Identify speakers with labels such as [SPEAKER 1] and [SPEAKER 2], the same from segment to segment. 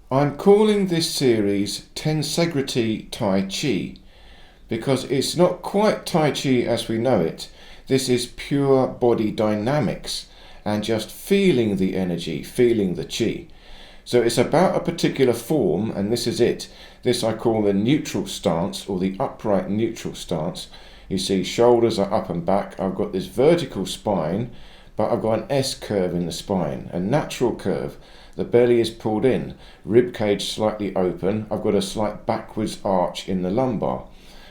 [SPEAKER 1] I'm calling this series Tensegrity Tai Chi because it's not quite Tai Chi as we know it. This is pure body dynamics and just feeling the energy, feeling the Chi. So it's about a particular form, and this is it. This I call the neutral stance, or the upright neutral stance. You see, shoulders are up and back. I've got this vertical spine, but I've got an S curve in the spine, a natural curve. The belly is pulled in, rib cage slightly open. I've got a slight backwards arch in the lumbar.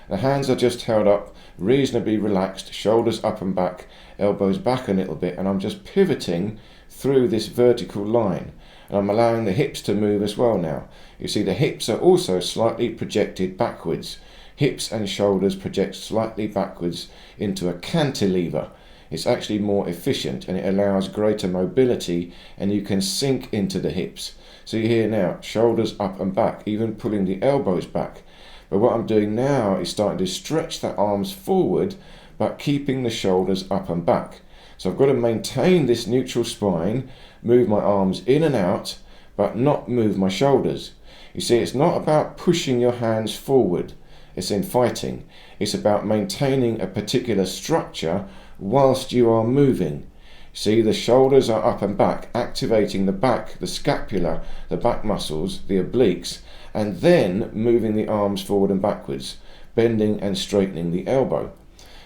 [SPEAKER 1] The hands are just held up, reasonably relaxed, shoulders up and back, elbows back a little bit, and I'm just pivoting through this vertical line. And I'm allowing the hips to move as well now. You see, the hips are also slightly projected backwards. Hips and shoulders project slightly backwards into a cantilever. It's actually more efficient and it allows greater mobility, and you can sink into the hips. So you hear now, shoulders up and back, even pulling the elbows back. But what I'm doing now is starting to stretch the arms forward, but keeping the shoulders up and back. So I've got to maintain this neutral spine, move my arms in and out, but not move my shoulders. You see, it's not about pushing your hands forward. It's in fighting. It's about maintaining a particular structure whilst you are moving. See, the shoulders are up and back, activating the back, the scapula, the back muscles, the obliques, and then moving the arms forward and backwards, bending and straightening the elbow.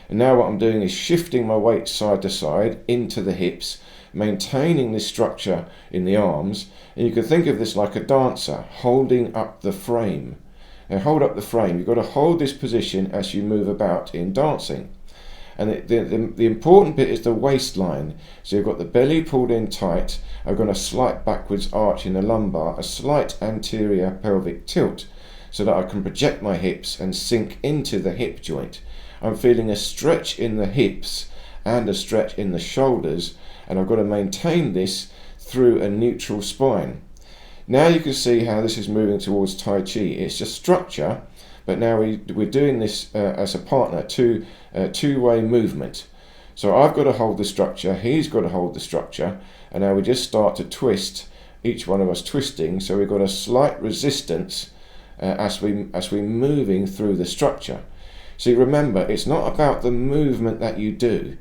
[SPEAKER 1] And now what I'm doing is shifting my weight side to side into the hips, maintaining this structure in the arms. And you can think of this like a dancer holding up the frame. Now hold up the frame. You've got to hold this position as you move about in dancing. And the important bit is the waistline. So you've got the belly pulled in tight. I've got a slight backwards arch in the lumbar, a slight anterior pelvic tilt, so that I can project my hips and sink into the hip joint. I'm feeling a stretch in the hips and a stretch in the shoulders, and I've got to maintain this through a neutral spine. Now you can see how this is moving towards Tai Chi. It's just structure, but now we're doing this as a partner, two-way movement. So I've got to hold the structure, he's got to hold the structure, and now we just start to twist, each one of us twisting, so we've got a slight resistance as we're moving through the structure. See, remember, it's not about the movement that you do.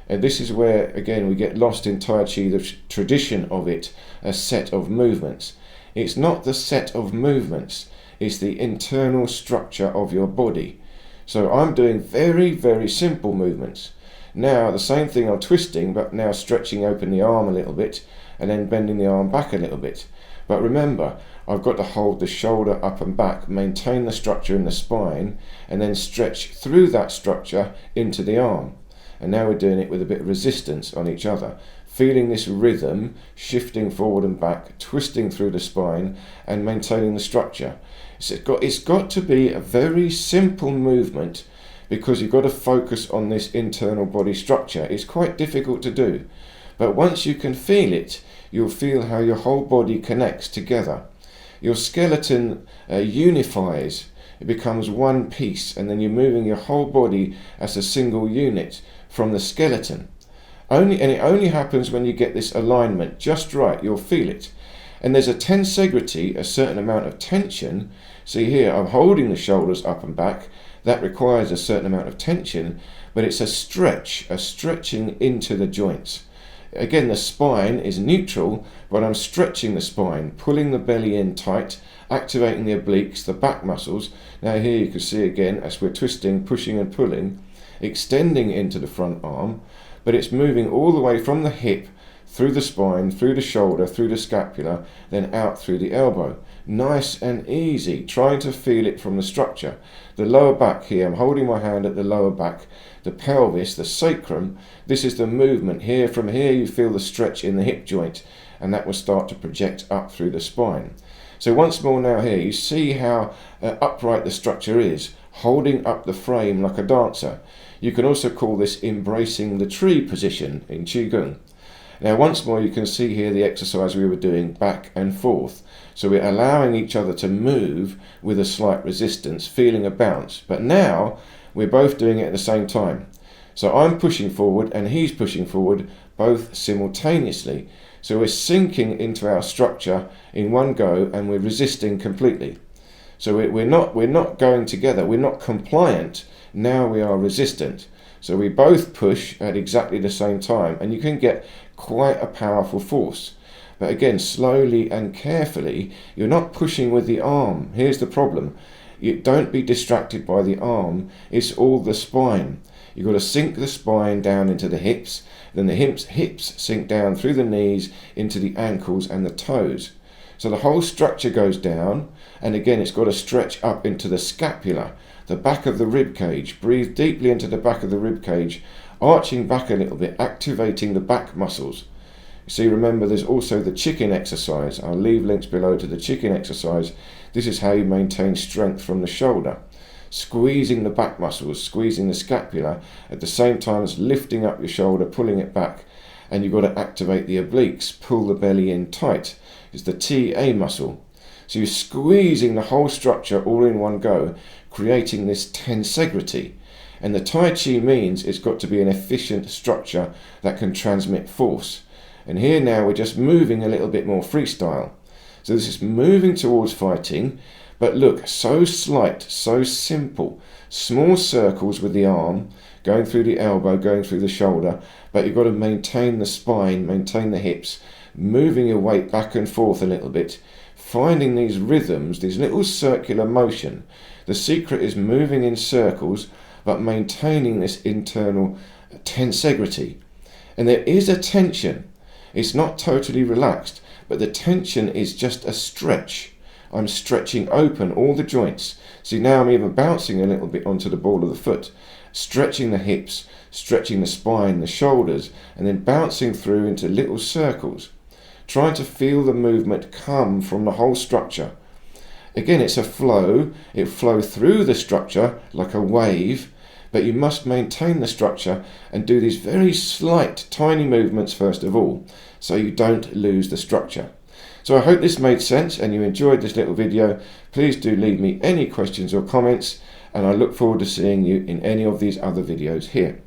[SPEAKER 1] And this is where, again, we get lost in Tai Chi, the tradition of it, a set of movements. It's not the set of movements, it's the internal structure of your body. So I'm doing very, very simple movements. Now, the same thing I'm twisting, but now stretching open the arm a little bit, and then bending the arm back a little bit. But remember, I've got to hold the shoulder up and back, maintain the structure in the spine, and then stretch through that structure into the arm. And now we're doing it with a bit of resistance on each other, feeling this rhythm, shifting forward and back, twisting through the spine, and maintaining the structure. It's got to be a very simple movement, because you've got to focus on this internal body structure. It's quite difficult to do. But once you can feel it, you'll feel how your whole body connects together. Your skeleton unifies, it becomes one piece, and then you're moving your whole body as a single unit from the skeleton. And it only happens when you get this alignment just right. You'll feel it. And there's a tensegrity, a certain amount of tension. See here, I'm holding the shoulders up and back. That requires a certain amount of tension, but it's a stretching into the joints. Again, the spine is neutral, but I'm stretching the spine, pulling the belly in tight, activating the obliques, the back muscles. Now here you can see again, as we're twisting, pushing and pulling, extending into the front arm, but it's moving all the way from the hip, through the spine, through the shoulder, through the scapula, then out through the elbow. Nice and easy, trying to feel it from the structure. The lower back here, I'm holding my hand at the lower back, the pelvis, the sacrum. This is the movement here. From here you feel the stretch in the hip joint, and that will start to project up through the spine. So once more now here, you see how upright the structure is, holding up the frame like a dancer. You can also call this embracing the tree position in Qigong. Now once more you can see here the exercise we were doing back and forth. So we're allowing each other to move with a slight resistance, feeling a bounce. But now we're both doing it at the same time. So I'm pushing forward and he's pushing forward, both simultaneously. So we're sinking into our structure in one go and we're resisting completely. So we're not going together, we're not compliant, now we are resistant. So we both push at exactly the same time, and you can get quite a powerful force. But again, slowly and carefully, you're not pushing with the arm. Here's the problem. You don't be distracted by the arm, it's all the spine. You've got to sink the spine down into the hips, then the hips sink down through the knees into the ankles and the toes. So the whole structure goes down, and again it's got to stretch up into the scapula, the back of the rib cage. Breathe deeply into the back of the rib cage, arching back a little bit, activating the back muscles. See, remember, there's also the chicken exercise. I'll leave links below to the chicken exercise. This is how you maintain strength from the shoulder. Squeezing the back muscles, squeezing the scapula, at the same time as lifting up your shoulder, pulling it back. And you've got to activate the obliques, pull the belly in tight. It's the TA muscle. So you're squeezing the whole structure all in one go, creating this tensegrity. And the Tai Chi means it's got to be an efficient structure that can transmit force. And here now we're just moving a little bit more freestyle. So this is moving towards fighting, but look, so slight, so simple. Small circles with the arm, going through the elbow, going through the shoulder, but you've got to maintain the spine, maintain the hips, moving your weight back and forth a little bit, finding these rhythms, these little circular motion. The secret is moving in circles, but maintaining this internal tensegrity. And there is a tension. It's not totally relaxed, but the tension is just a stretch. I'm stretching open all the joints. See, now I'm even bouncing a little bit onto the ball of the foot, stretching the hips, stretching the spine, the shoulders, and then bouncing through into little circles, trying to feel the movement come from the whole structure. Again, it's a flow. It flows through the structure like a wave, but you must maintain the structure and do these very slight, tiny movements first of all, so you don't lose the structure. So I hope this made sense and you enjoyed this little video. Please do leave me any questions or comments, and I look forward to seeing you in any of these other videos here.